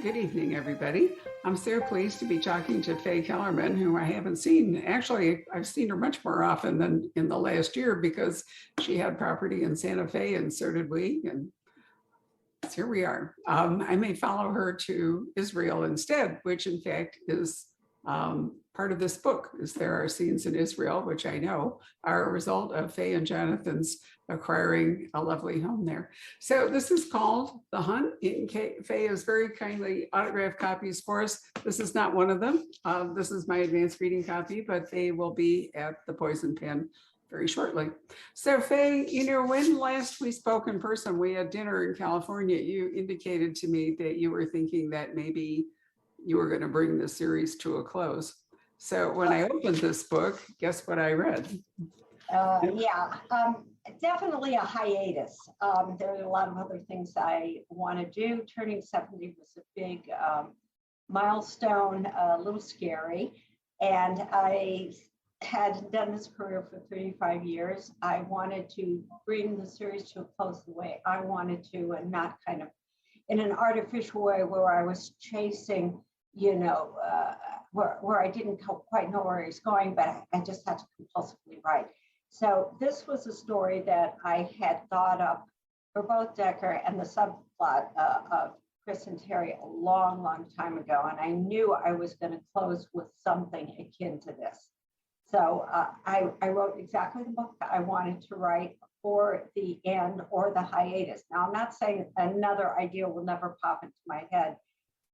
Good evening, everybody. I'm so pleased to be talking to Faye Kellerman, who I haven't seen. Actually, I've seen her much more often than in the last year because she had property in Santa Fe and so did we. And here we are. I may follow her to Israel instead, which in fact is part of this book. Is there are scenes in Israel, which I know are a result of Faye and Jonathan's acquiring a lovely home there. So this is called The Hunt. Faye has very kindly autographed copies for us. This is not one of them. This is my advanced reading copy, but they will be at the Poison Pen very shortly. So Faye, you know, when last we spoke in person, we had dinner in California. You indicated to me that you were thinking that maybe you were going to bring the series to a close. So when I opened this book, guess what I read? Definitely a hiatus. There are a lot of other things I want to do. Turning 70 was a big milestone, a little scary. And I had done this career for 35 years. I wanted to bring the series to a close the way I wanted to, and not kind of in an artificial way where I was chasing, you know, where I didn't quite know where I was going, but I just had to compulsively write. So this was a story that I had thought up for both Decker and the subplot of Chris and Terry a long, long time ago. And I knew I was going to close with something akin to this. So I wrote exactly the book I wanted to write for the end or the hiatus. Now, I'm not saying another idea will never pop into my head,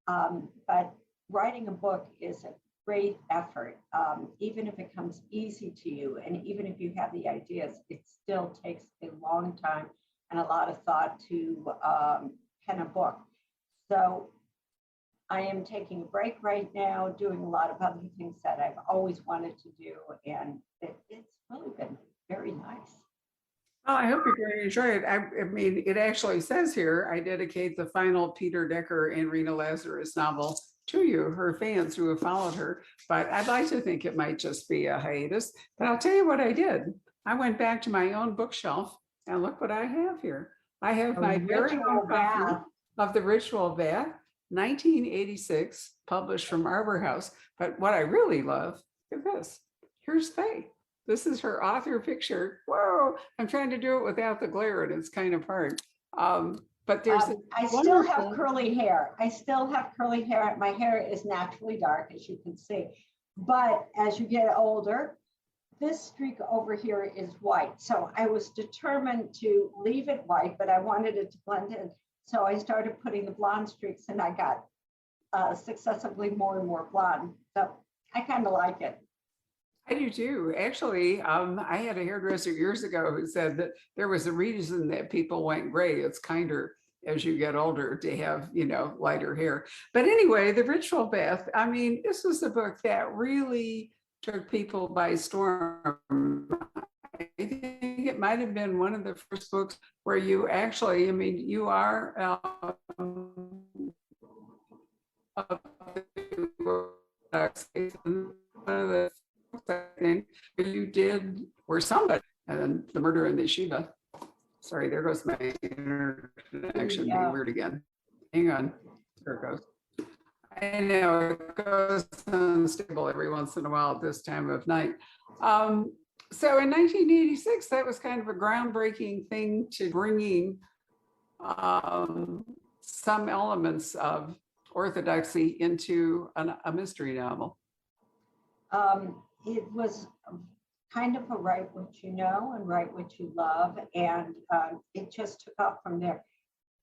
but writing a book is a great effort. Even if it comes easy to you, and even if you have the ideas, it still takes a long time and a lot of thought to pen a book. So I am taking a break right now, doing a lot of other things that I've always wanted to do, and it's really been very nice. Oh, I hope you're going to enjoy it. I mean, it actually says here, I dedicate the final Peter Decker and Rena Lazarus novel to you, her fans who have followed her. But I'd like to think it might just be a hiatus. But I'll tell you what I did. I went back to my own bookshelf and look what I have here. I have my very own copy of The Ritual Bath, 1986, published from Arbor House. But what I really love, look at this. Here's Faye. This is her author picture. Whoa, I'm trying to do it without the glare and it's kind of hard. But there's I still have curly hair. I still have curly hair. My hair is naturally dark, as you can see. But as you get older, this streak over here is white. So I was determined to leave it white, but I wanted it to blend in. So I started putting the blonde streaks, and I got successively more and more blonde. So I kind of like it. I do too. Actually, I had a hairdresser years ago who said that there was a reason that people went gray. It's kinder as you get older to have, you know, lighter hair. But anyway, The Ritual Bath, I mean, this was a book that really took people by storm. I think it might have been one of the first books where you actually, I mean, you are one of the thing you did were somebody, and The Murder in the Yeshiva. Sorry, there goes my interconnection being weird again. Hang on, there it goes. I know it goes unstable every once in a while at this time of night. So in 1986, that was kind of a groundbreaking thing to bringing some elements of orthodoxy into a mystery novel. It was kind of a write what you know and write what you love, and it just took off from there.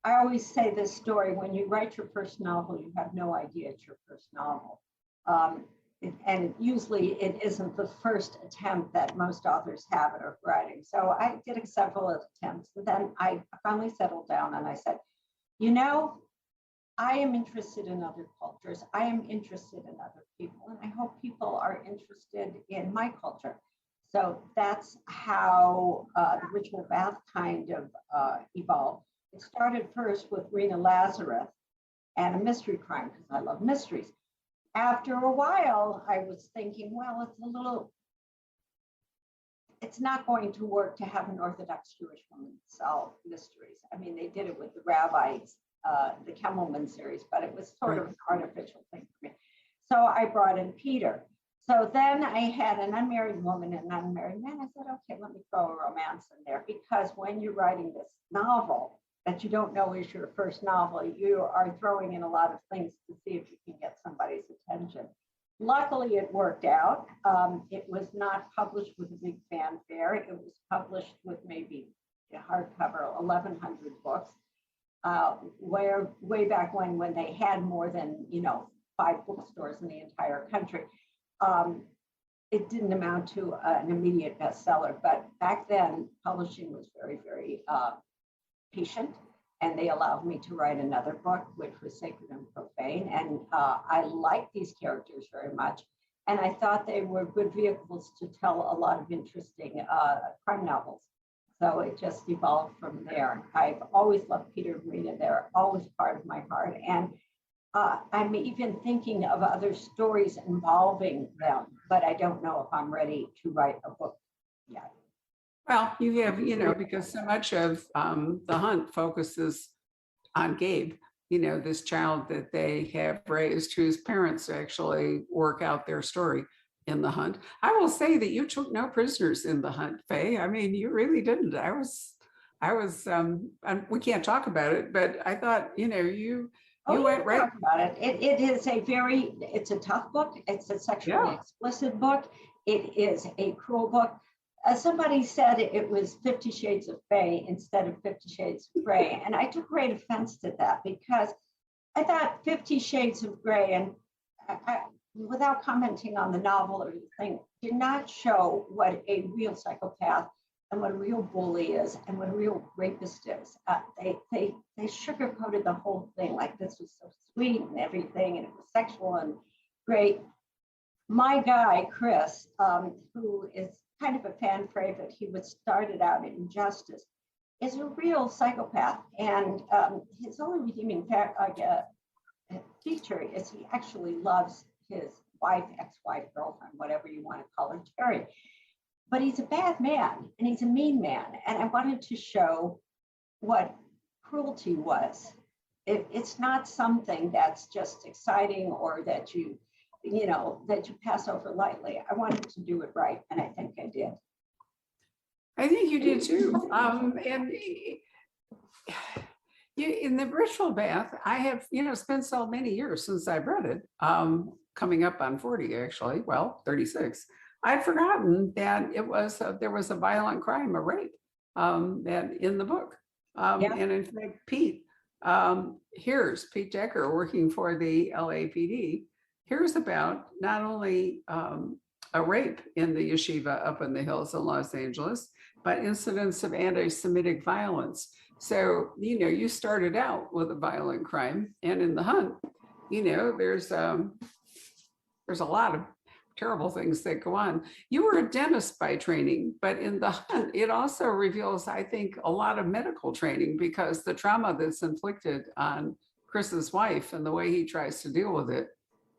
I always say this story: when you write your first novel, you have no idea it's your first novel, and usually it isn't the first attempt that most authors have at writing. So I did several attempts, and then I finally settled down and I said, you know, I am interested in other cultures. I am interested in other people, and I hope people are interested in my culture. So that's how The Ritual Bath kind of evolved. It started first with Rena Lazarus and a mystery crime, because I love mysteries. After a while, I was thinking, well, it's not going to work to have an Orthodox Jewish woman solve mysteries. I mean, they did it with the rabbis the Kellerman series, but it was sort of an artificial thing for me. So I brought in Peter. So then I had an unmarried woman and an unmarried man. I said, okay, let me throw a romance in there, because when you're writing this novel that you don't know is your first novel, you are throwing in a lot of things to see if you can get somebody's attention. Luckily, it worked out. It was not published with a big fanfare. It was published with maybe a hardcover, 1,100 books, where way back when they had more than 5 bookstores in the entire country. It didn't amount to an immediate bestseller, but back then publishing was very, very patient, and they allowed me to write another book, which was Sacred and Profane. And I liked these characters very much, and I thought they were good vehicles to tell a lot of interesting crime novels. So it just evolved from there. I've always loved Peter and Rita. They're always part of my heart. And I'm even thinking of other stories involving them, but I don't know if I'm ready to write a book yet. Well, you have, because so much of The Hunt focuses on Gabe, this child that they have raised, whose parents actually work out their story in The Hunt. I will say that you took no prisoners in The Hunt, Faye. I mean, you really didn't. We can't talk about it, but I thought, you went right about it. It's a tough book. It's a sexually explicit book. It is a cruel book. Somebody said it was 50 Shades of Faye instead of 50 Shades of Grey. And I took great offense to that, because I thought 50 Shades of Grey, and I, without commenting on the novel or the thing, did not show what a real psychopath and what a real bully is and what a real rapist is. They sugarcoated the whole thing, like this was so sweet and everything, and it was sexual and great. My guy, Chris, who is kind of a fan favorite, he was started out in Justice, is a real psychopath. And his only redeeming feature is he actually loves his wife, ex-wife, girlfriend, whatever you want to call her, Terry. But he's a bad man, and he's a mean man. And I wanted to show what cruelty was. It's not something that's just exciting or that you pass over lightly. I wanted to do it right, and I think I did. I think you did too. And in the ritual bath, I have, spent so many years since I've read it, coming up on 40, actually, 36. I'd forgotten that there was a violent crime, a rape, that in the book. And in fact, here's Pete Decker working for the LAPD. Here's about not only a rape in the yeshiva up in the hills in Los Angeles, but incidents of anti-Semitic violence. So, you started out with a violent crime, and in The Hunt, there's a lot of terrible things that go on. You were a dentist by training, but in The Hunt, it also reveals, I think, a lot of medical training, because the trauma that's inflicted on Chris's wife and the way he tries to deal with it,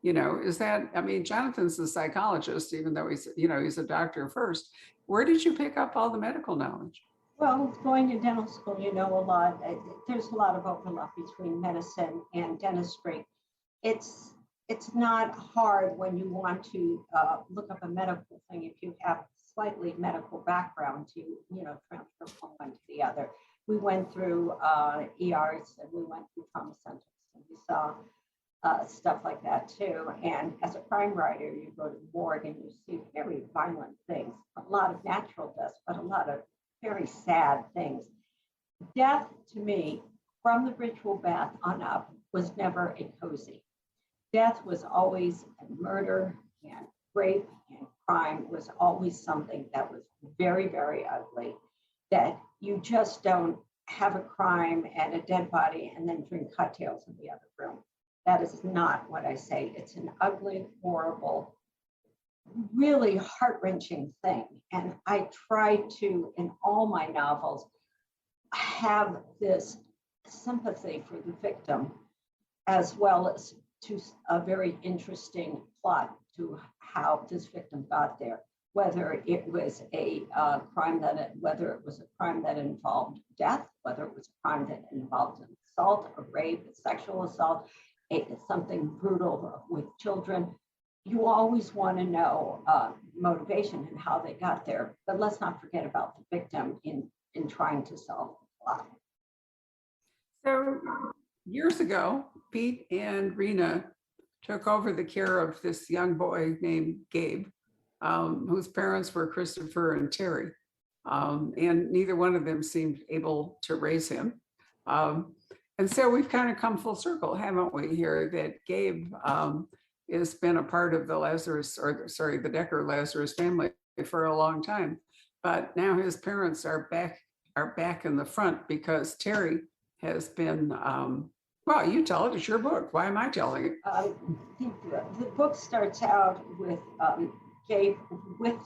Jonathan's a psychologist, even though he's a doctor first. Where did you pick up all the medical knowledge? Well, going to dental school, a lot. There's a lot of overlap between medicine and dentistry. It's not hard when you want to look up a medical thing if you have slightly medical background to transfer from one to the other. We went through ERs, and we went through trauma centers, and we saw stuff like that too. And as a crime writer, you go to the morgue and you see very violent things, a lot of natural deaths, but a lot of very sad things. Death, to me, from the ritual bath on up, was never a cozy. Death was always murder, and rape and crime was always something that was very, very ugly, that you just don't have a crime and a dead body and then drink cocktails in the other room. That is not what I say. It's an ugly, horrible, really heart-wrenching thing. And I try to, in all my novels, have this sympathy for the victim, as well as to a very interesting plot to how this victim got there, whether it was a crime that involved death, whether it was a crime that involved assault, a rape, a sexual assault, something brutal with children, you always want to know motivation and how they got there. But let's not forget about the victim in trying to solve the plot. So years ago, Pete and Rena took over the care of this young boy named Gabe, whose parents were Christopher and Terry. And neither one of them seemed able to raise him. And so we've kind of come full circle, haven't we, here, that Gabe has been a part of the Decker Lazarus family for a long time. But now his parents are back in the front because Terry has been, well, you tell it, it's your book. Why am I telling it? The book starts out with Gabe with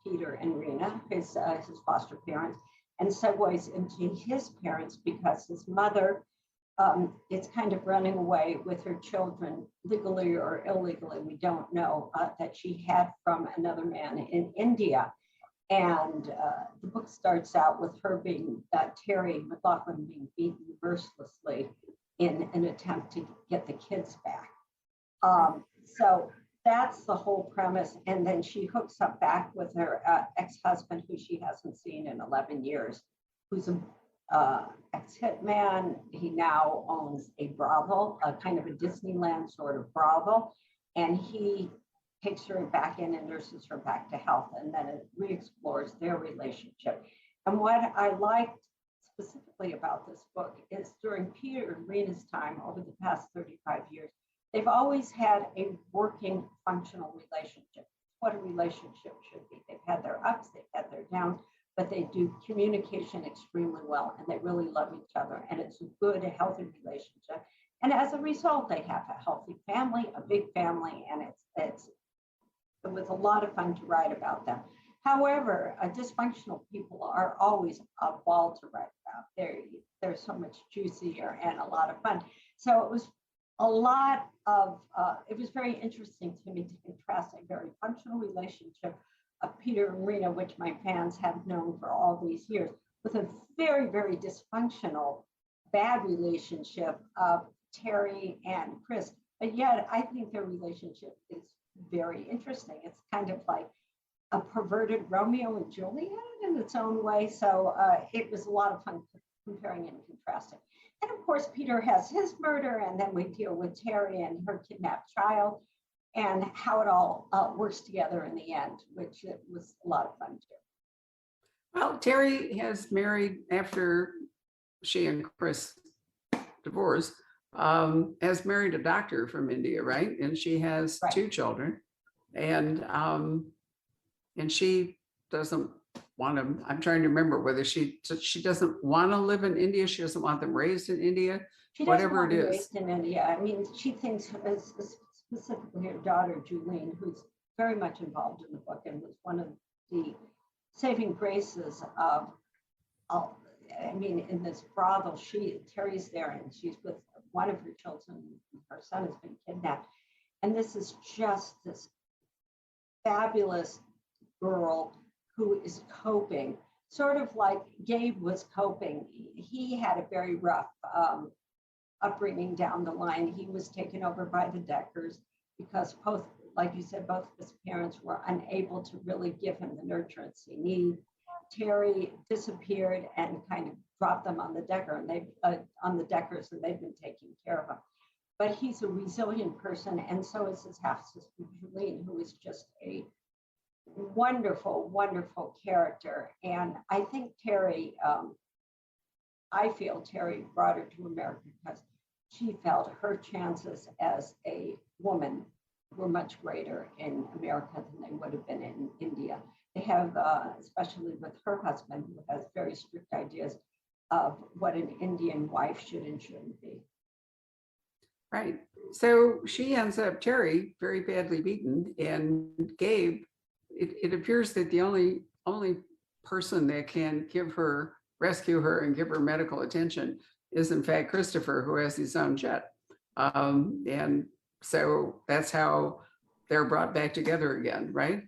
Peter and Rena, his foster parents, and segues into his parents because his mother is kind of running away with her children, legally or illegally, we don't know, that she had from another man in India. And the book starts out with her being, Terry McLaughlin being beaten mercilessly in an attempt to get the kids back. So that's the whole premise. And then she hooks up back with her ex-husband, who she hasn't seen in 11 years, who's an ex-hitman. He now owns a brothel, a kind of a Disneyland sort of brothel. And he takes her back in and nurses her back to health. And then it re-explores their relationship. And what I liked specifically about this book is during Peter and Rena's time over the past 35 years, they've always had a working, functional relationship. What a relationship should be. They've had their ups, they've had their downs, but they do communication extremely well, and they really love each other. And it's a good, healthy relationship. And as a result, they have a healthy family, a big family, and it was a lot of fun to write about them. However, dysfunctional people are always a ball to write about. They're so much juicier and a lot of fun. So it was a lot of, it was very interesting to me to contrast a very functional relationship of Peter and Rena, which my fans have known for all these years, with a very, very dysfunctional, bad relationship of Terry and Chris. But yet I think their relationship is very interesting. It's kind of like a perverted Romeo and Juliet in its own way. So it was a lot of fun comparing and contrasting. And of course, Peter has his murder, and then we deal with Terry and her kidnapped child and how it all works together in the end, which it was a lot of fun too. Well, Terry has married after she and Chris divorced, has married a doctor from India, right? And she has Right. 2 children, and she doesn't want to. I'm trying to remember whether she doesn't want to live in India. She doesn't want them raised in India. She whatever it is. Raised in India. I mean, she thinks specifically her daughter Julene, who's very much involved in the book and was one of the saving graces of. I mean, in this brothel, Terry's there and she's with one of her children. Her son has been kidnapped. And this is just this fabulous girl who is coping, sort of like Gabe was coping. He had a very rough upbringing down the line. He was taken over by the Deckers because both, like you said, both of his parents were unable to really give him the nurturance he needed. Terry disappeared and kind of dropped them on the Deckers, and they've been taking care of him. But he's a resilient person, and so is his half-sister Julene, who is just a wonderful, wonderful character. And I think Terry, I feel Terry brought her to America because she felt her chances as a woman were much greater in America than they would have been in India. They have, especially with her husband, who has very strict ideas of what an Indian wife should and shouldn't be. Right. So she ends up, Terry, very badly beaten, and Gabe, it appears that the only person that can rescue her and give her medical attention is in fact Christopher, who has his own jet. And so that's how they're brought back together again, right?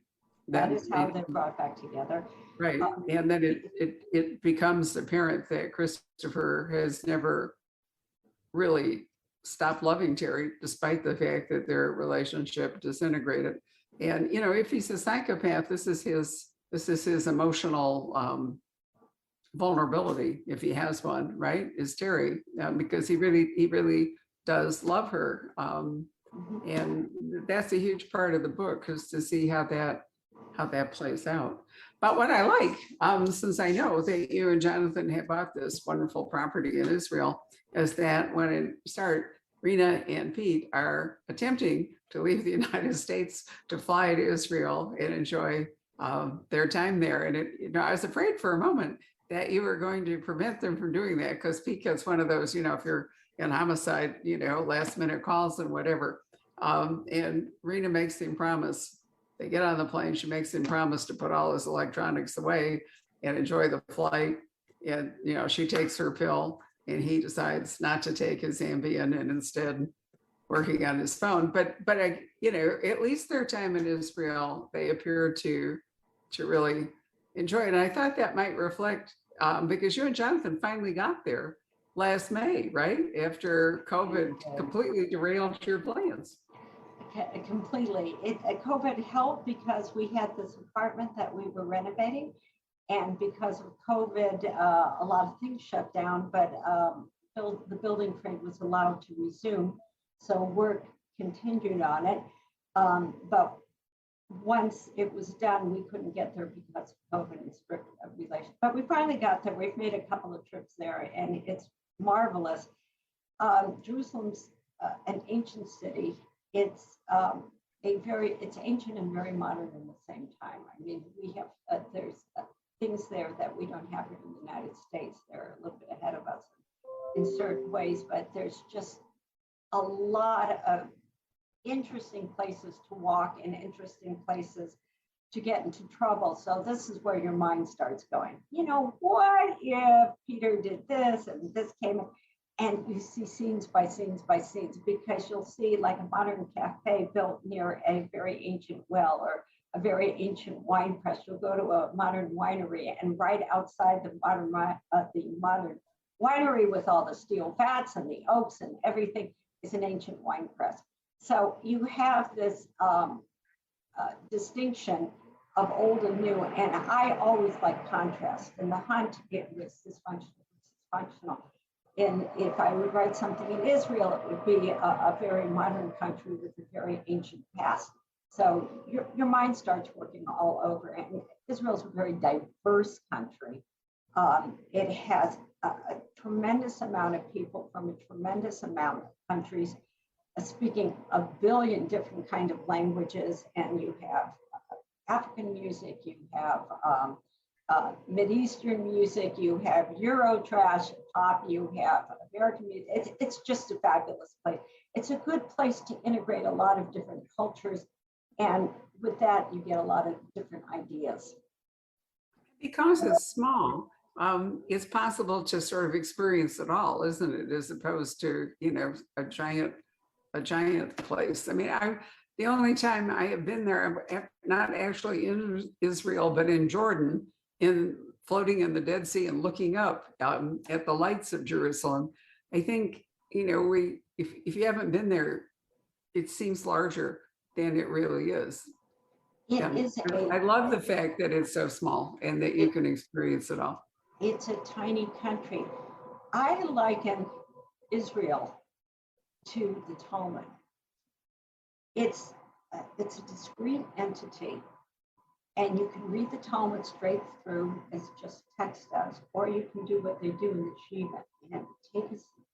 That is how they're brought back together. Right. And then it becomes apparent that Christopher has never really stop loving Terry, despite the fact that their relationship disintegrated. And, you know, if he's a psychopath, this is his emotional vulnerability, if he has one, right? Is Terry, because he really does love her. And that's a huge part of the book, is to see how that plays out. But what I like, since I know that you and Jonathan have bought this wonderful property in Israel, is that when it start, Rena and Pete are attempting to leave the United States to fly to Israel and enjoy their time there. And I was afraid for a moment that you were going to prevent them from doing that, because Pete gets one of those, if you're in homicide, last minute calls and whatever. And Rena makes him promise. They get on the plane. She makes him promise to put all his electronics away and enjoy the flight. And, she takes her pill and he decides not to take his Ambien and instead working on his phone. But at least their time in Israel, they appear to really enjoy it. And I thought that might reflect, because you and Jonathan finally got there last May, right? After COVID completely derailed your plans. Completely. COVID helped because we had this apartment that we were renovating, and because of COVID, a lot of things shut down, but the building trade was allowed to resume, so work continued on it. But once it was done, we couldn't get there because of COVID and strict relations. But we finally got there. We've made a couple of trips there, and it's marvelous. Jerusalem's an ancient city. It's it's ancient and very modern in the same time. I mean, we have there's things there that we don't have here in the United States. They're a little bit ahead of us in certain ways, but there's just a lot of interesting places to walk and interesting places to get into trouble. So this is where your mind starts going, what if Peter did this and this came in? And you see scenes by scenes by scenes, because you'll see like a modern cafe built near a very ancient well or a very ancient wine press. You'll go to a modern winery, and right outside the modern winery with all the steel vats and the oaks and everything is an ancient wine press. So you have this distinction of old and new, and I always like contrast. In The Hunt, it was dysfunctional. And if I would write something in Israel, it would be a very modern country with a very ancient past. So your mind starts working all over. And Israel is a very diverse country. It has a tremendous amount of people from a tremendous amount of countries speaking a billion different kind of languages. And you have African music, you have Mideastern music, you have Eurotrash, pop, you have American music. It's just a fabulous place. It's a good place to integrate a lot of different cultures. And with that, you get a lot of different ideas. Because it's small, it's possible to sort of experience it all, isn't it? As opposed to, a giant place. I mean, the only time I have been there, not actually in Israel, but in Jordan, floating in the Dead Sea and looking up at the lights of Jerusalem. I think, if you haven't been there, it seems larger than it really is. I love the fact that it's so small and that you can experience it all. It's a tiny country. I liken Israel to the Talmud. It's a discrete entity. And you can read the Talmud straight through as just text does, or you can do what they do in the Shiva and take a seat,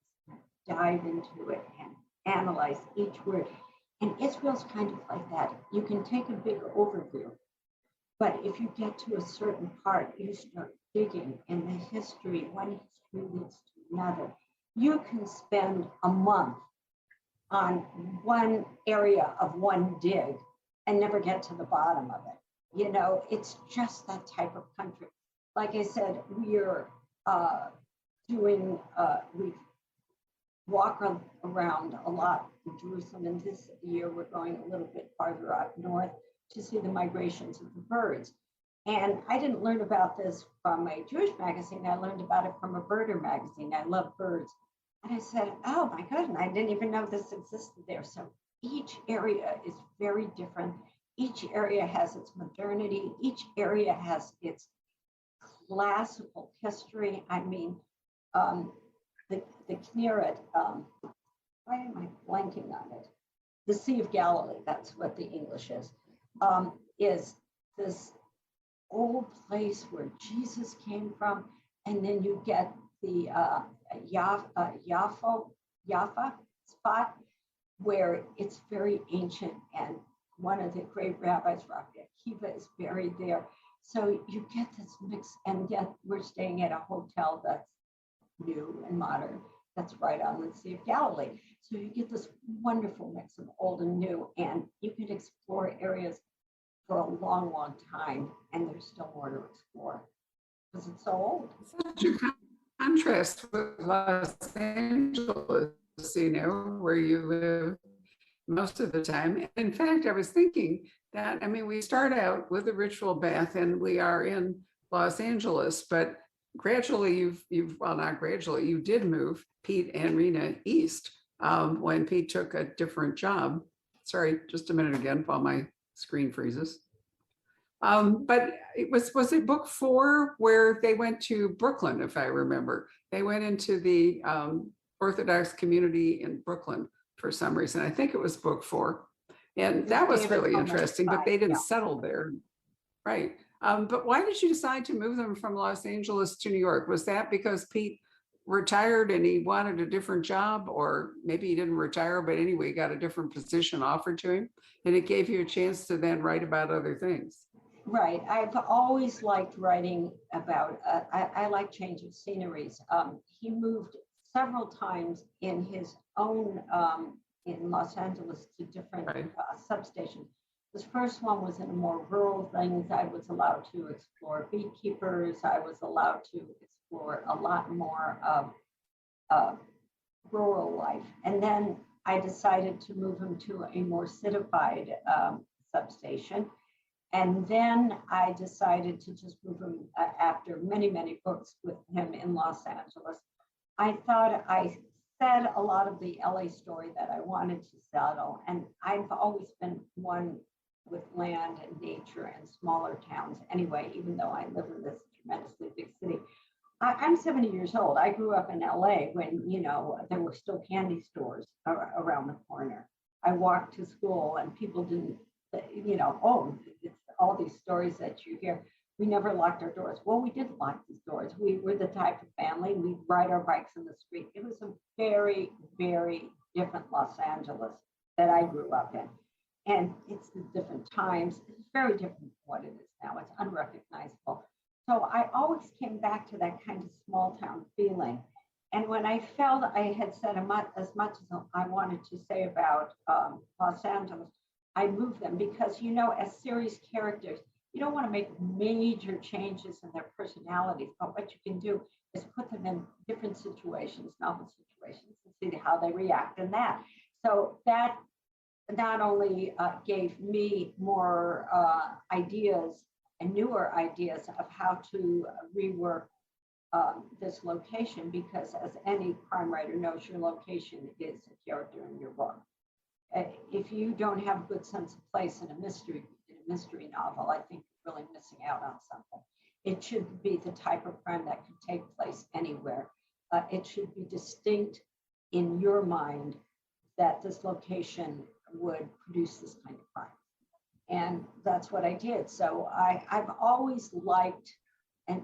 dive into it and analyze each word. And Israel's kind of like that. You can take a big overview, but if you get to a certain part, you start digging in the history, one history leads to another. You can spend a month on one area of one dig and never get to the bottom of it. It's just that type of country. Like I said, we're we walk around a lot in Jerusalem, and this year we're going a little bit farther up north to see the migrations of the birds. And I didn't learn about this from a Jewish magazine. I learned about it from a birder magazine. I love birds. And I said, oh my God, and I didn't even know this existed there. So each area is very different. Each area has its modernity. Each area has its classical history. I mean, the Kinneret, why am I blanking on it? The Sea of Galilee, that's what the English is this old place where Jesus came from. And then you get the Jaffa spot where it's very ancient. And one of the great rabbis, Rabbi Akiva, is buried there. So you get this mix, and yet we're staying at a hotel that's new and modern, that's right on the Sea of Galilee. So you get this wonderful mix of old and new, and you can explore areas for a long, long time, and there's still more to explore because it's so old. Such a contrast with Los Angeles, where you live most of the time. In fact, I was thinking that, I mean, we start out with a ritual bath and we are in Los Angeles, but gradually well, not gradually, you did move Pete and Rena east when Pete took a different job. Sorry, just a minute again while my screen freezes. But was it book 4 where they went to Brooklyn, if I remember? They went into the Orthodox community in Brooklyn for some reason. I think it was book 4. And that was really interesting, but they didn't settle there. Right. But why did you decide to move them from Los Angeles to New York? Was that because Pete retired and he wanted a different job, or maybe he didn't retire, but anyway, he got a different position offered to him and it gave you a chance to then write about other things? Right. I've always liked writing about, I like change of sceneries. He moved several times in his own, in Los Angeles to different substations. This first one was in more rural things. I was allowed to explore beekeepers. I was allowed to explore a lot more of rural life. And then I decided to move him to a more citified substation. And then I decided to just move him after many, many books with him in Los Angeles. I thought I said a lot of the LA story that I wanted to settle. And I've always been one with land and nature and smaller towns anyway, even though I live in this tremendously big city. I'm 70 years old. I grew up in LA when, you know, there were still candy stores around the corner. I walked to school and people didn't, you know, oh, it's all these stories that you hear. We never locked our doors. Well, we didn't lock these doors. We were the type of family, we'd ride our bikes in the street. It was a very, very different Los Angeles that I grew up in. And it's the different times. It's very different from what it is now. It's unrecognizable. So I always came back to that kind of small town feeling. And when I felt I had said as much as I wanted to say about Los Angeles, I moved them because, you know, as series characters, you don't want to make major changes in their personalities, but what you can do is put them in different situations, novel situations, and see how they react in that. So that not only gave me more ideas and newer ideas of how to rework this location, because as any crime writer knows, your location is a character in your book. If you don't have a good sense of place in a mystery novel, I think you're really missing out on something. It should be the type of crime that can take place anywhere. It should be distinct in your mind that this location would produce this kind of crime. And that's what I did. So I've always liked, and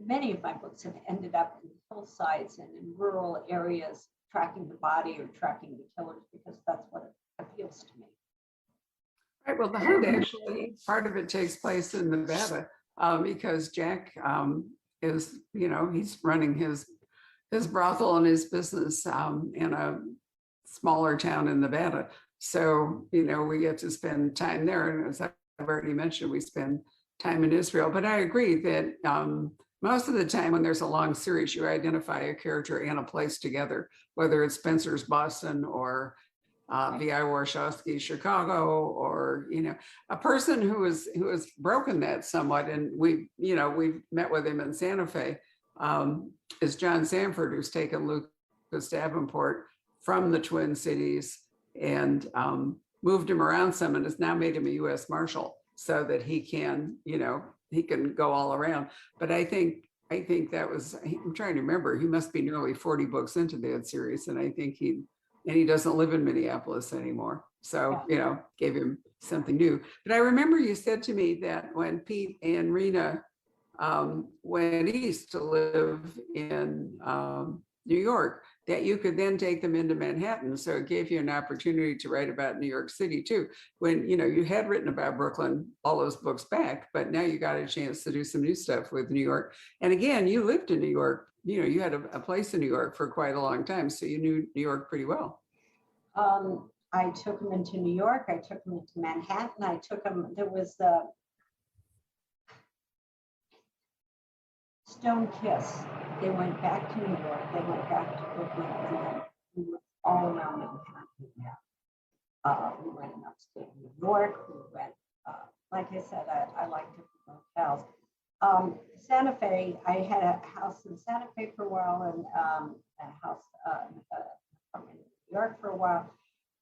many of my books have ended up in hillsides and in rural areas, tracking the body or tracking the killers, because that's what appeals to me. Right. Well, the hunt actually, part of it takes place in Nevada because Jack is, you know, he's running his brothel and his business in a smaller town in Nevada. So, you know, we get to spend time there. And as I've already mentioned, we spend time in Israel. But I agree that most of the time when there's a long series, you identify a character and a place together, whether it's Spencer's Boston or V.I. Warshawski's Chicago, or, you know, a person who has broken that somewhat. And we've met with him in Santa Fe is John Sanford, who's taken Luke Lucas Davenport from the Twin Cities and moved him around some, and has now made him a U.S. Marshal so that he can, he can go all around. But I think that was, I'm trying to remember, he must be nearly 40 books into that series. And I think he doesn't live in Minneapolis anymore. So, gave him something new. But I remember you said to me that when Pete and Rena went east to live in New York, that you could then take them into Manhattan. So it gave you an opportunity to write about New York City too. When, you had written about Brooklyn, all those books back, but now you got a chance to do some new stuff with New York. And again, you lived in New York, you had a place in New York for quite a long time. So you knew New York pretty well. I took them into New York. I took them into Manhattan. I took them, there was Stone Kiss. They went back to New York. They went back to Brooklyn, and then we were all around Manhattan. We went in upstate New York. We went, like I said, I like different locales. Santa Fe, I had a house in Santa Fe for a while, and a house in New York for a while.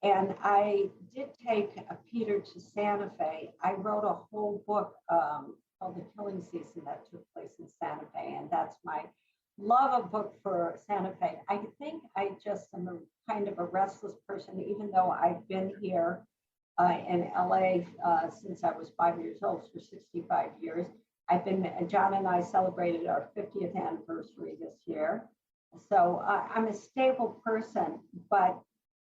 And I did take Peter to Santa Fe. I wrote a whole book called The Killing Season that took place in Santa Fe. And that's my love of book for Santa Fe. I think I just am a kind of a restless person, even though I've been here in LA since I was 5 years old, for 65 years. John and I celebrated our 50th anniversary this year. So I'm a stable person, but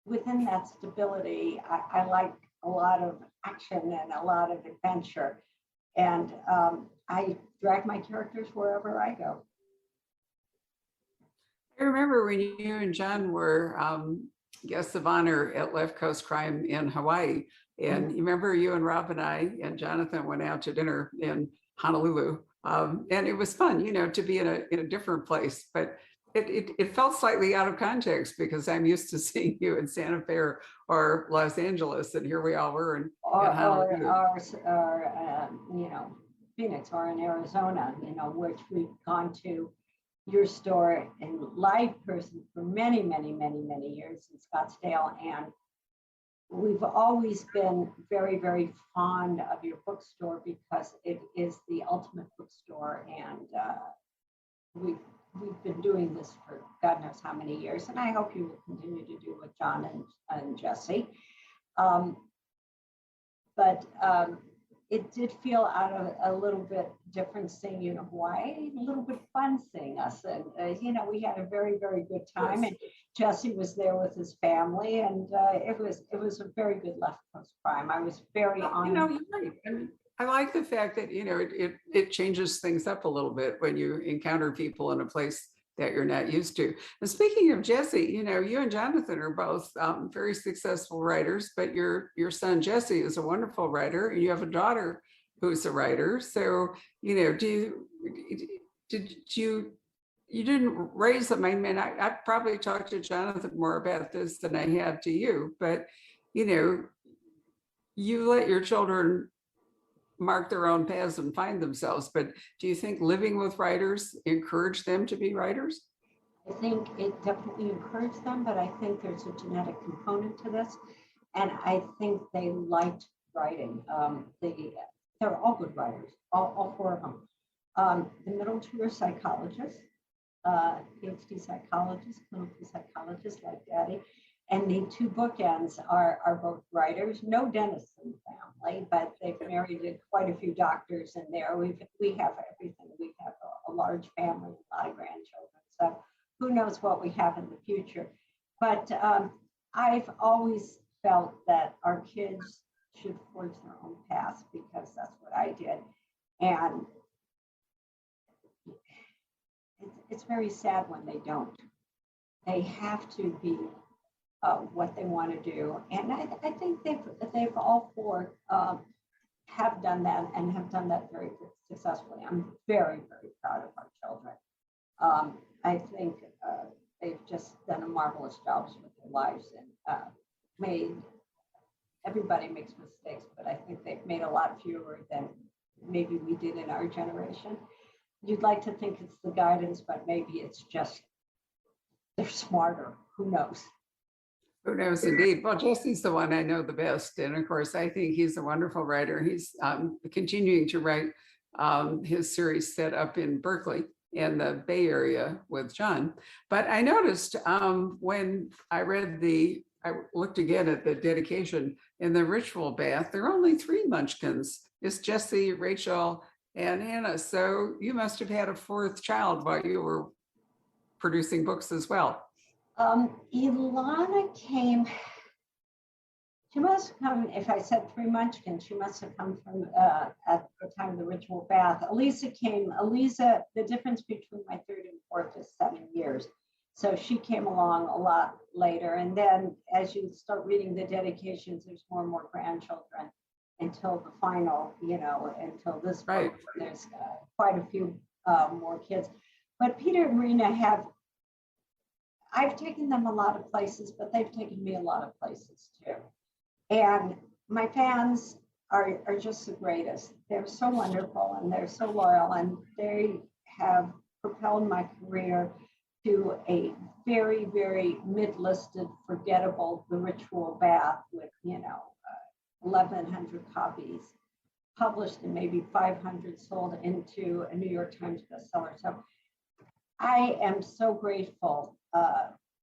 within that stability, I like a lot of action and a lot of adventure. And I drag my characters wherever I go. I remember when you and John were guests of honor at Left Coast Crime in Hawaii. And you remember you and Rob and I and Jonathan went out to dinner in Honolulu. And it was fun, to be in a different place. But it felt slightly out of context because I'm used to seeing you in Santa Fe or Los Angeles, and here we all were in Honolulu. Or Phoenix, or in Arizona, which we've gone to your store in live person for many, many, many, many years in Scottsdale. And we've always been very, very fond of your bookstore because it is the ultimate bookstore. And we've been doing this for God knows how many years, and I hope you will continue to do with John and Jesse. But it did feel out of a little bit different seeing you in Hawaii, a little bit fun seeing us. And, we had a very, very good time. And Jesse was there with his family, and it was a very good Left Coast Crime. I was very honored. You're right. I like the fact that, it changes things up a little bit when you encounter people in a place that you're not used to. And speaking of Jesse, you and Jonathan are both very successful writers, but your son Jesse is a wonderful writer, and you have a daughter who's a writer. So, you didn't raise them. I mean, I probably talked to Jonathan more about this than I have to you, but, you let your children mark their own paths and find themselves. But do you think living with writers encouraged them to be writers? I think it definitely encouraged them, but I think there's a genetic component to this. And I think they liked writing. They're all good writers, all four of them. The middle two are psychologists, PhD psychologists, clinical psychologists like Daddy. And the two bookends are both writers, no dentists in the family, but they've married quite a few doctors in there. We have everything. We have a large family, a lot of grandchildren. So who knows what we have in the future. But I've always felt that our kids should forge their own paths because that's what I did. And it's very sad when they don't. They have to be what they want to do. And I think they've all four have done that and have done that very successfully. I'm very, very proud of our children. I think they've just done a marvelous job with their lives and everybody makes mistakes, but I think they've made a lot fewer than maybe we did in our generation. You'd like to think it's the guidance, but maybe it's just they're smarter. Who knows? Who knows, indeed. Well, Jesse's the one I know the best. And of course, I think he's a wonderful writer. He's continuing to write his series set up in Berkeley in the Bay Area with John. But I noticed when I looked again at the dedication in the ritual bath, there are only 3 munchkins. It's Jesse, Rachel, and Hannah. So you must have had a 4th child while you were producing books as well. Ilana came, she must have come, if I said 3 munchkins, she must have come from at the time of the ritual bath. Elisa came, the difference between my 3rd and 4th is 7 years. So she came along a lot later. And then as you start reading the dedications, there's more and more grandchildren until the final, until this Right. book, there's quite a few more kids. But Peter and Rena I've taken them a lot of places, but they've taken me a lot of places too. And my fans are just the greatest. They're so wonderful and they're so loyal, and they have propelled my career to a very, very mid-listed, forgettable The Ritual Bath with, 1,100 copies published and maybe 500 sold into a New York Times bestseller. So I am so grateful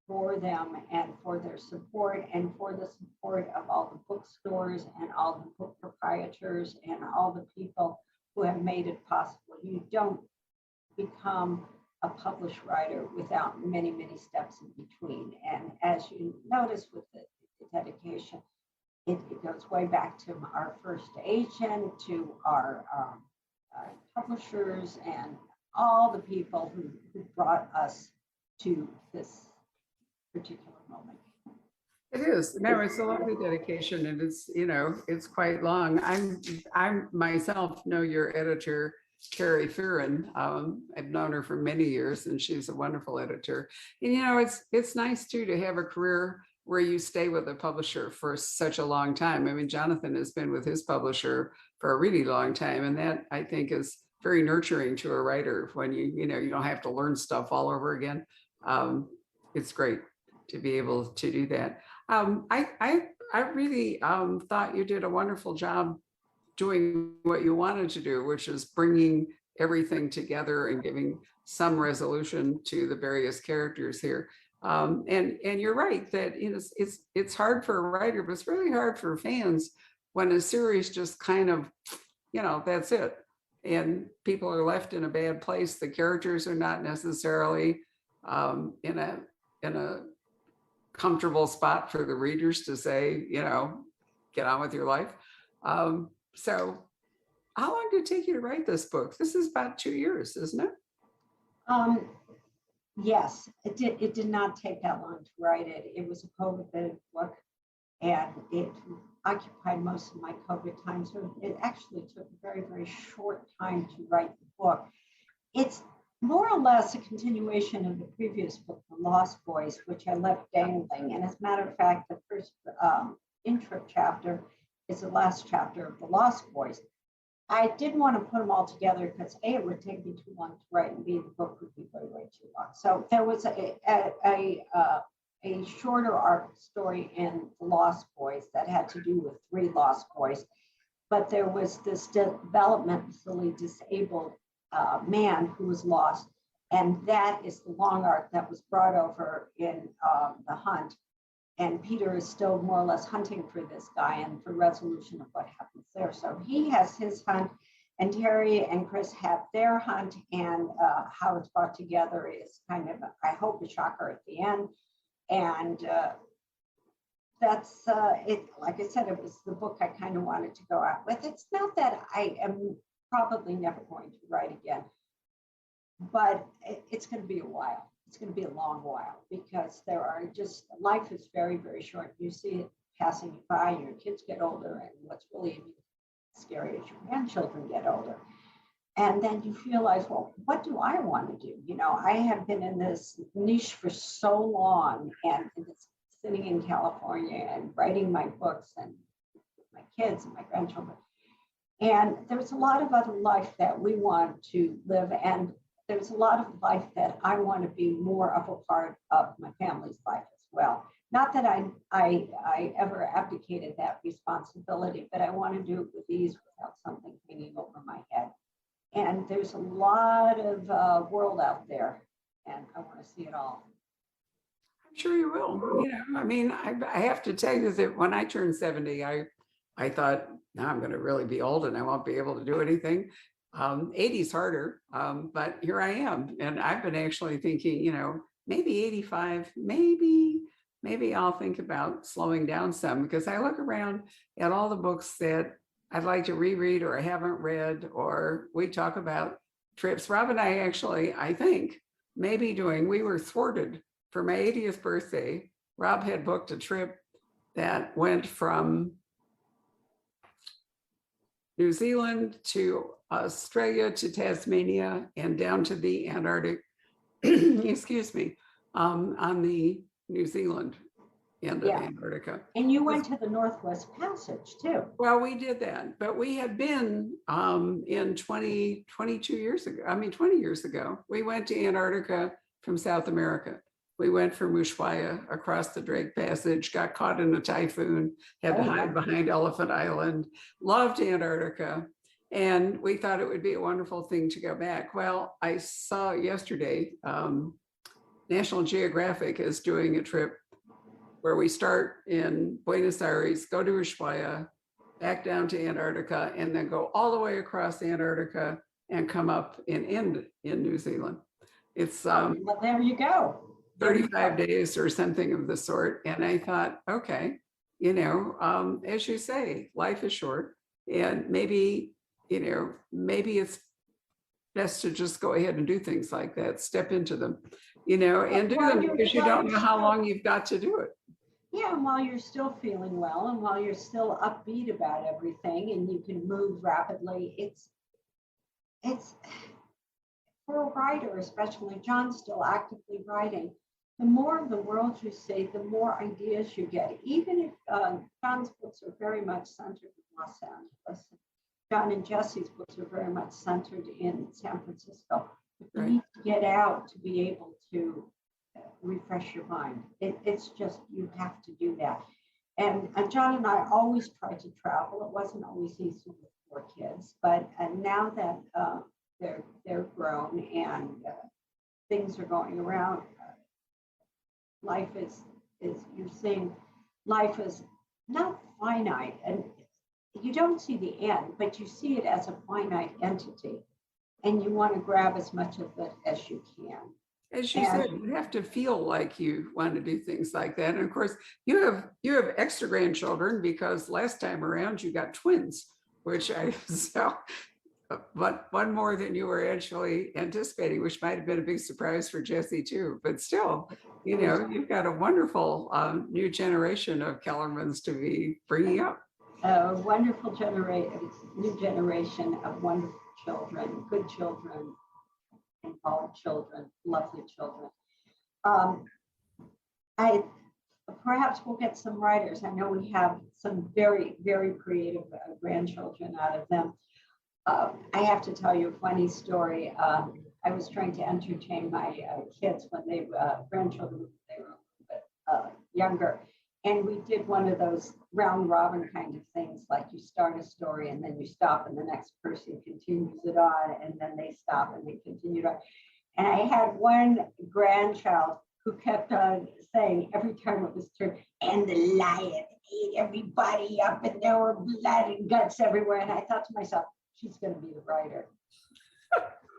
for them and for their support and for the support of all the bookstores and all the book proprietors and all the people who have made it possible. You don't become a published writer without many, many steps in between. And as you notice with the dedication, it goes way back to our first agent, to our publishers, and all the people who brought us to this particular moment. It is. No, it's a lovely dedication, and it's quite long. I myself know your editor, Carrie Fearon. I've known her for many years, and she's a wonderful editor. And it's nice too to have a career where you stay with a publisher for such a long time. I mean, Jonathan has been with his publisher for a really long time, and that I think is very nurturing to a writer when you don't have to learn stuff all over again. It's great to be able to do that. I really thought you did a wonderful job doing what you wanted to do, which is bringing everything together and giving some resolution to the various characters here. And you're right that it's hard for a writer, but it's really hard for fans when a series just kind of, that's it. And people are left in a bad place. The characters are not necessarily in a comfortable spot for the readers to say, get on with your life. So how long did it take you to write this book? This is about 2 years, isn't it? Yes, it did not take that long to write it. It was a COVID book, and it occupied most of my COVID time. So it actually took a very, very short time to write the book. It's more or less a continuation of the previous book, The Lost Boys, which I left dangling. And as a matter of fact, the first intro chapter is the last chapter of The Lost Boys. I didn't want to put them all together because A, it would take me too long to write, and B, the book would be way, way too long. So there was a shorter arc story in The Lost Boys that had to do with 3 lost boys. But there was this developmentally disabled man who was lost. And that is the long arc that was brought over in The Hunt. And Peter is still more or less hunting for this guy and for resolution of what happens there. So he has his hunt, and Terry and Chris have their hunt, and how it's brought together is kind of, I hope, a shocker at the end. And that's it. Like I said, it was the book I kind of wanted to go out with. It's not that I am probably never going to write again, but it's going to be a while. It's going to be a long while, because life is very, very short. You see it passing you by, and your kids get older, and what's really scary is your grandchildren get older. And then you realize, well, what do I want to do? I have been in this niche for so long, and it's sitting in California and writing my books and my kids and my grandchildren. And there's a lot of other life that we want to live. And there's a lot of life that I want to be more of a part of my family's life as well. Not that I ever abdicated that responsibility, but I want to do it with ease without something hanging over my head. And there's a lot of world out there, and I want to see it all. I'm sure you will. I mean, I have to tell you that when I turned 70, I thought, now I'm going to really be old and I won't be able to do anything. 80's harder, but here I am. And I've been actually thinking, maybe 85, maybe I'll think about slowing down some, because I look around at all the books that I'd like to reread or I haven't read, or we talk about trips. Rob and I actually, I think, maybe we were thwarted for my 80th birthday. Rob had booked a trip that went from New Zealand to Australia to Tasmania and down to the Antarctic, excuse me, on the New Zealand end of Antarctica. And you went to the Northwest Passage too. Well, we did that, but we had been in 20 years ago, we went to Antarctica from South America. We went from Ushuaia across the Drake Passage, got caught in a typhoon, had to hide behind Elephant Island, loved Antarctica. And we thought it would be a wonderful thing to go back. Well, I saw yesterday, National Geographic is doing a trip where we start in Buenos Aires, go to Ushuaia, back down to Antarctica, and then go all the way across Antarctica and come up and end in New Zealand. It's well, there you go. 35 days or something of the sort. And I thought, okay, as you say, life is short, and maybe it's best to just go ahead and do things like that, step into them, and do them, because you don't know how long you've got to do it. Yeah, and while you're still feeling well and while you're still upbeat about everything and you can move rapidly, it's for a writer, especially. John's still actively writing. The more of the world you see, the more ideas you get. Even if John's books are very much centered in Los Angeles, John and Jesse's books are very much centered in San Francisco. You need to get out to be able to refresh your mind. It's just, you have to do that. And John and I always tried to travel. It wasn't always easy with 4 kids, but now that they're grown and things are going around, life is you're seeing life is not finite, and you don't see the end, but you see it as a finite entity, and you want to grab as much of it as you can. As you said, you have to feel like you want to do things like that. And of course, you have extra grandchildren, because last time around you got twins, which but one more than you were actually anticipating, which might have been a big surprise for Jesse too. But still, you've got a wonderful new generation of Kellermans to be bringing up. A wonderful new generation of wonderful children, good children, involved children, lovely children. Perhaps we'll get some writers. I know we have some very, very creative grandchildren out of them. I have to tell you a funny story. I was trying to entertain my kids when grandchildren, when they were a little bit younger. And we did one of those round robin kind of things, like you start a story and then you stop and the next person continues it on, and then they stop and they continue on. And I had one grandchild who kept on saying every time it was turn, and the lion ate everybody up and there were blood and guts everywhere. And I thought to myself, she's going to be the writer.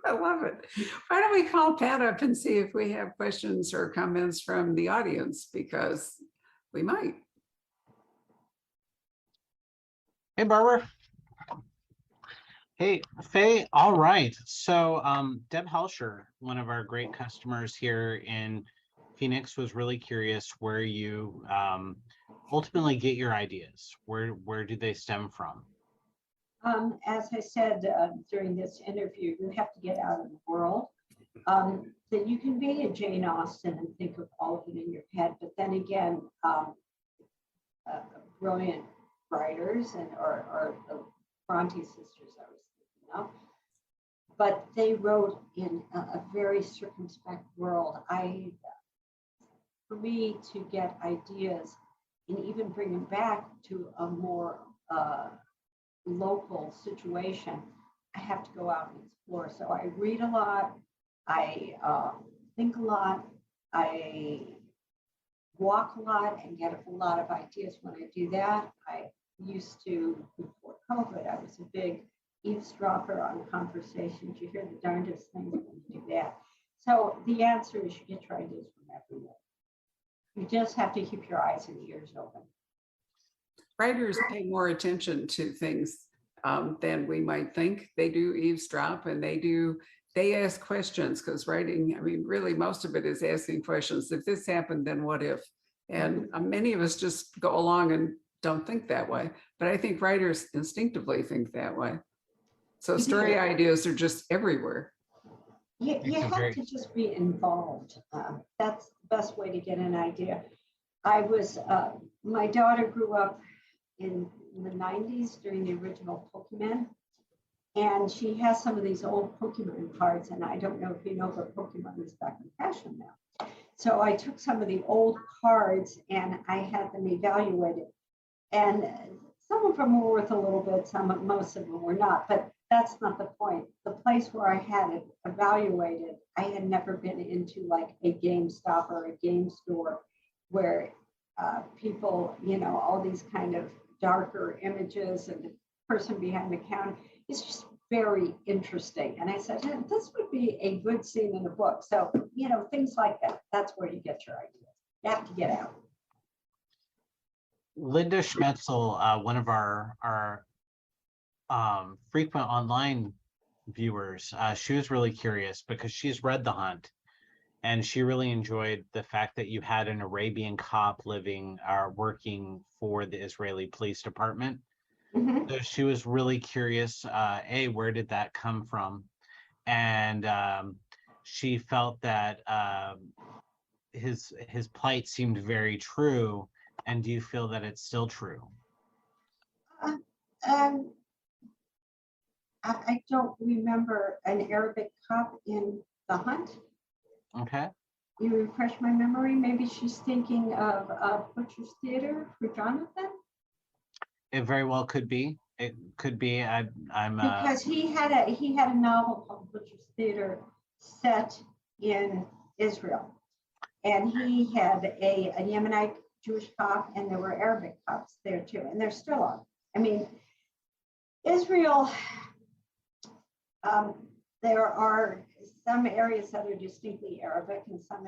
I love it. Why don't we call Pat up and see if we have questions or comments from the audience, because we might. Hey, Barbara. Hey, Faye. All right. So Deb Helscher, one of our great customers here in Phoenix, was really curious where you ultimately get your ideas. Where do they stem from? As I said during this interview, you have to get out of the world. That you can be a Jane Austen and think of all of it in your head, but then again, brilliant writers or the Bronte sisters I was thinking of. but they wrote in a very circumspect world. For me to get ideas and even bring them back to a more local situation, I have to go out and explore. So I read a lot, I think a lot, I walk a lot and get a lot of ideas when I do that. I used to, before COVID, I was a big eavesdropper on conversations. You hear the darndest things when you do that. So the answer is you get your ideas from everywhere. You just have to keep your eyes and ears open. Writers pay more attention to things than we might think. They do eavesdrop, and they ask questions, because writing, I mean, really most of it is asking questions. If this happened, then what if? And many of us just go along and don't think that way. But I think writers instinctively think that way. So story ideas are just everywhere. You have to just be involved. That's the best way to get an idea. My daughter grew up in the 90s during the original Pokemon. And she has some of these old Pokemon cards. And I don't know if you know, but Pokemon is back in fashion now. So I took some of the old cards and I had them evaluated. And some of them were worth a little bit, most of them were not. But that's not the point. The place where I had it evaluated, I had never been into like a GameStop or a game store where people, all these kind of darker images and the person behind the counter. It's just very interesting. And I said, hey, this would be a good scene in a book. So, things like that. That's where you get your ideas. You have to get out. Linda Schmetzel, one of our frequent online viewers, she was really curious because she's read The Hunt, and she really enjoyed the fact that you had an Arabian cop working for the Israeli police department. Mm-hmm. So she was really curious, where did that come from? And she felt that his plight seemed very true. And do you feel that it's still true? I don't remember an Arabic cop in The Hunt. Okay. You refresh my memory. Maybe she's thinking of Butcher's Theater for Jonathan. It very well could be. It could be. Because he had a novel called Butcher's Theater set in Israel, and he had a Yemenite Jewish cop, and there were Arabic cops there too, and there still are. I mean, Israel. There are some areas that are distinctly Arabic, and some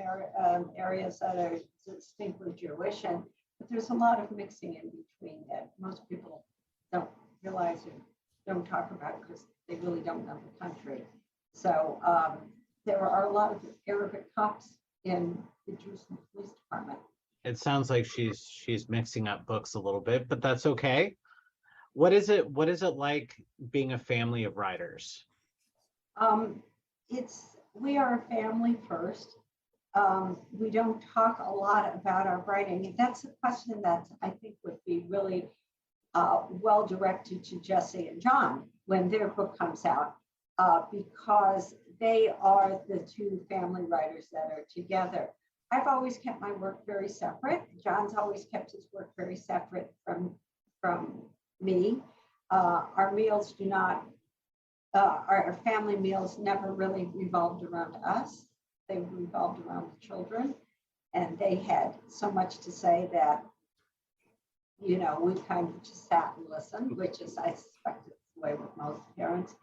areas that are distinctly Jewish, but there's a lot of mixing in between that most people don't realize or don't talk about because they really don't know the country. So there are a lot of Arabic cops in the Jerusalem Police Department. It sounds like she's mixing up books a little bit, but that's okay. What is it like being a family of writers? We are a family first. We don't talk a lot about our writing. That's a question that I think would be really well directed to Jesse and John when their book comes out, because they are the two family writers that are together. I've always kept my work very separate. John's always kept his work very separate from me. Our meals do not, our family meals never really revolved around us. They revolved around the children, and they had so much to say that, we kind of just sat and listened, which is, I suspect, it's the way with most parents.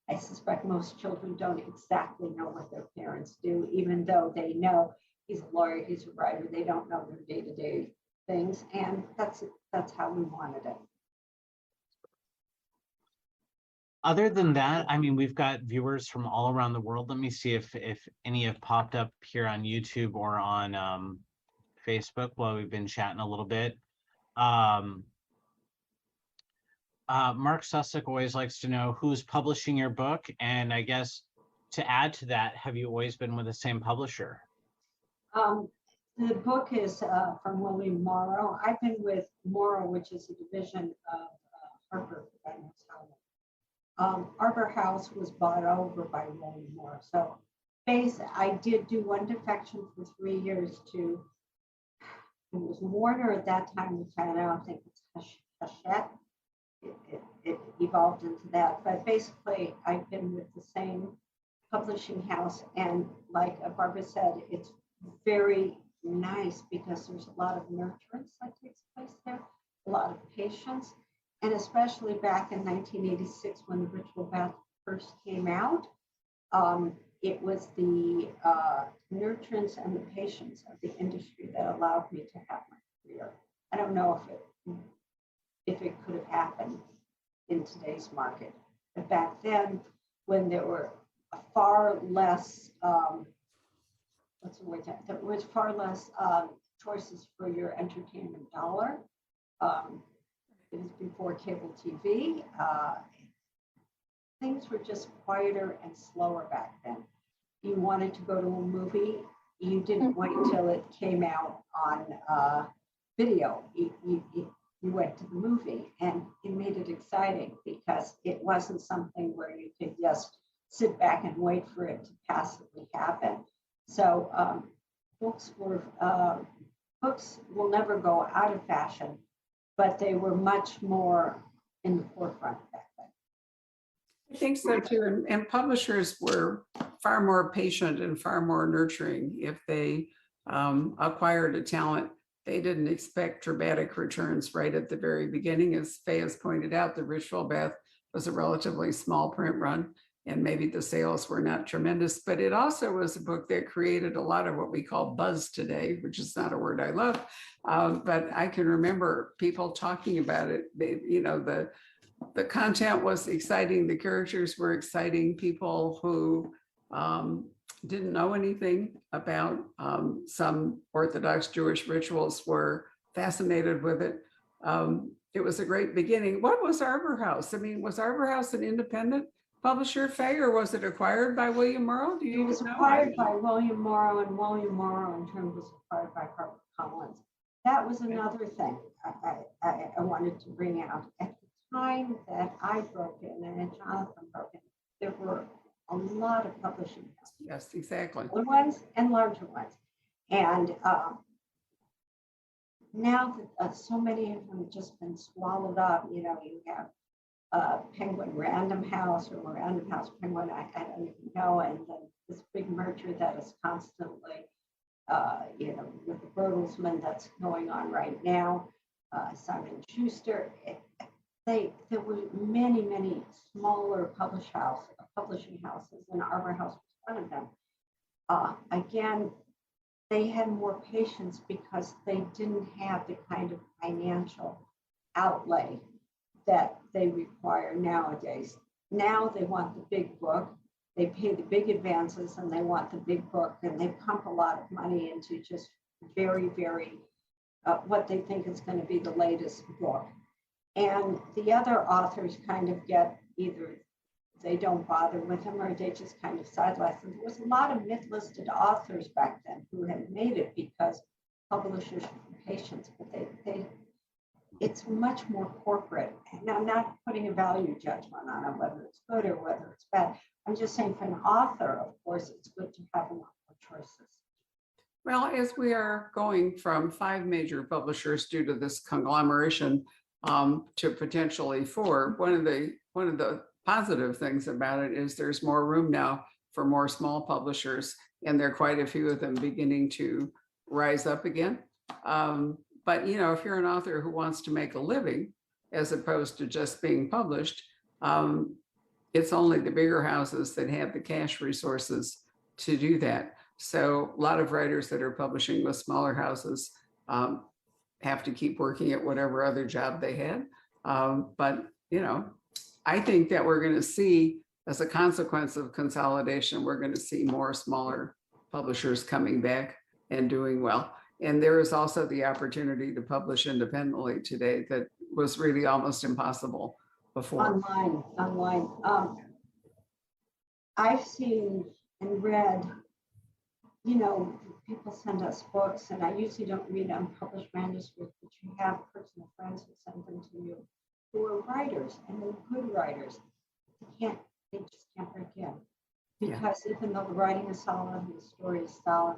I suspect most children don't exactly know what their parents do, even though they know he's a lawyer, he's a writer. They don't know their day-to-day things, and that's how we wanted it. Other than that, I mean, we've got viewers from all around the world. Let me see if any have popped up here on YouTube or on Facebook while we've been chatting a little bit. Mark Sussick always likes to know who's publishing your book. And I guess to add to that, have you always been with the same publisher? The book is from William Morrow. I've been with Morrow, which is a division of Harper. Arbor House was bought over by William Moore. So I did do one defection for 3 years to, it was Warner at that time, which I now think it's Hachette. It evolved into that. But basically, I've been with the same publishing house. And like Barbara said, it's very nice because there's a lot of nurturance that takes place there, a lot of patience. And especially back in 1986, when the Ritual Bath first came out, it was the nurturance and the patience of the industry that allowed me to have my career. I don't know if it could have happened in today's market. But back then, when there were far less, there was far less choices for your entertainment dollar. It was before cable TV. Things were just quieter and slower back then. You wanted to go to a movie, you didn't wait till it came out on video. You went to the movie, and it made it exciting because it wasn't something where you could just sit back and wait for it to passively happen. So books will never go out of fashion, but they were much more in the forefront back then. I think so too. And publishers were far more patient and far more nurturing. If they acquired a talent, they didn't expect dramatic returns right at the very beginning. As Faye has pointed out, the Ritual Bath was a relatively small print run, and maybe the sales were not tremendous, but it also was a book that created a lot of what we call buzz today, which is not a word I love, but I can remember people talking about it. You know, the content was exciting, the characters were exciting, people who didn't know anything about some Orthodox Jewish rituals were fascinated with it. It was a great beginning. What was Arbor House? I mean, was Arbor House an independent publisher, Faye, or was it acquired by William Morrow? Do you It was acquired by William Morrow, and William Morrow in turn was acquired by HarperCollins. That was another thing I wanted to bring out. At the time that I broke in and Jonathan broke in, there were a lot of publishing houses. Yes, exactly. Little ones and larger ones. And now that so many of them have just been swallowed up, you know, you have Penguin Random House or Random House Penguin, I don't even know, and then this big merger that is constantly, you know, with the Bertelsmann that's going on right now, Simon Schuster. There were many smaller publishing houses, and Arbor House was one of them. Again, they had more patience because they didn't have the kind of financial outlay that they require nowadays. Now they want the big book, they pay the big advances, and they want the big book, and they pump a lot of money into just very what they think is going to be the latest book. And the other authors kind of get either they don't bother with them or they just kind of sidelight them. There was a lot of myth-listed authors back then who had made it because publishers were patient, but it's much more corporate. And I'm not putting a value judgment on it, whether it's good or whether it's bad. I'm just saying for an author, of course, it's good to have a lot more choices. Well, as we are going from 5 major publishers due to this conglomeration to potentially 4, one of the positive things about it is there's more room now for more small publishers, and there are quite a few of them beginning to rise up again. But you know, if you're an author who wants to make a living as opposed to just being published, it's only the bigger houses that have the cash resources to do that. So a lot of writers that are publishing with smaller houses have to keep working at whatever other job they had. But you know, I think that we're going to see, as a consequence of consolidation, we're going to see more smaller publishers coming back and doing well. And there is also the opportunity to publish independently today that was really almost impossible before. Online. I've seen and read, you know, people send us books, and I usually don't read unpublished manuscripts, but you have personal friends who send them to you who are writers, and they're good writers. they just can't break in. Yeah. Because even though the writing is solid and the story is solid,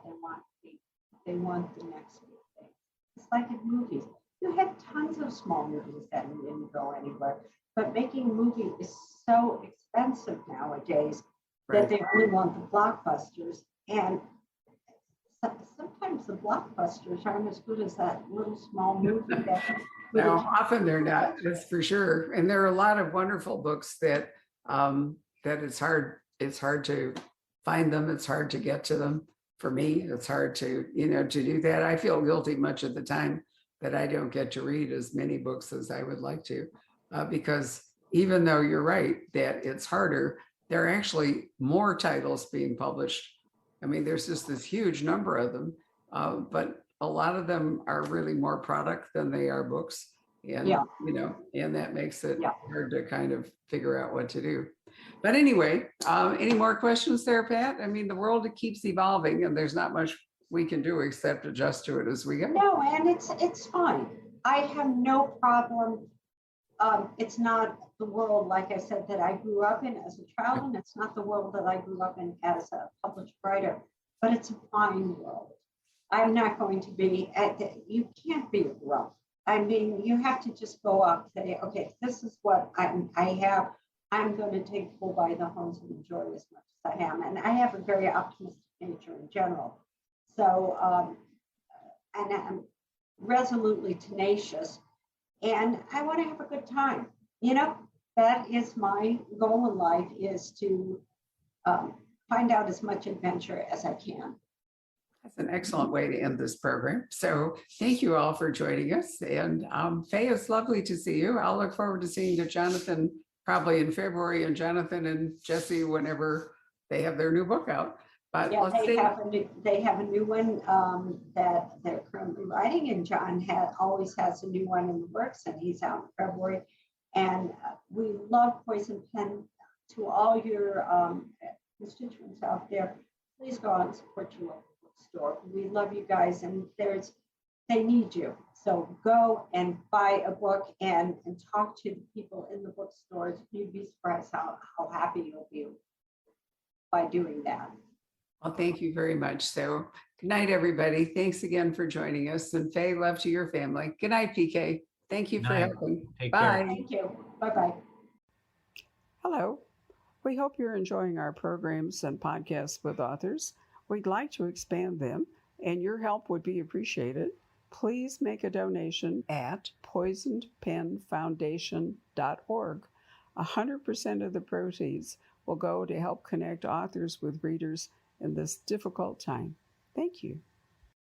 they want the next big thing. It's like in movies. You had tons of small movies that didn't go anywhere, but making a movie is so expensive nowadays that Right. they only want the blockbusters. And sometimes the blockbusters aren't as good as that little small movie that No, often they're not, that's for sure. And there are a lot of wonderful books that that it's hard to find them, it's hard to get to them. For me, it's hard to, to do that. I feel guilty much of the time that I don't get to read as many books as I would like to, because even though you're right that it's harder, there are actually more titles being published. I mean, there's just this huge number of them, but a lot of them are really more product than they are books. And, Yeah. And that makes it Yeah. hard to kind of figure out what to do. But anyway, any more questions there, Pat? I mean, the world keeps evolving and there's not much we can do except adjust to it as we go. No, and it's fine. I have no problem. It's not the world, like I said, that I grew up in as a child, and it's not the world that I grew up in as a published writer, but it's a fine world. I'm not going to be you can't be a grump. I mean, you have to just go up and say, okay, this is what I have. I'm going to take bull by the horns and enjoy as much as I am. And I have a very optimistic nature in general. So, and I'm resolutely tenacious, and I want to have a good time. That is my goal in life, is to find out as much adventure as I can. That's an excellent way to end this program. So thank you all for joining us. And Faye, it's lovely to see you. I'll look forward to seeing you, Jonathan, probably in February, and Jonathan and Jesse whenever they have their new book out. But yeah, they have a new one that they're currently writing, and John always has a new one in the works, and he's out in February. And we love Poison Pen. To all your constituents out there, please go out and support your local bookstore. We love you guys, and they need you. So go and buy a book and talk to the people in the bookstores. You'd be surprised how happy you'll be by doing that. Well, thank you very much. So good night, everybody. Thanks again for joining us. And Faye, love to your family. Good night, PK. Thank you for Night. helping. Take Bye. care. Thank you. Bye-bye. Hello. We hope you're enjoying our programs and podcasts with authors. We'd like to expand them, and your help would be appreciated. Please make a donation at poisonedpenfoundation.org. 100% of the proceeds will go to help connect authors with readers in this difficult time. Thank you.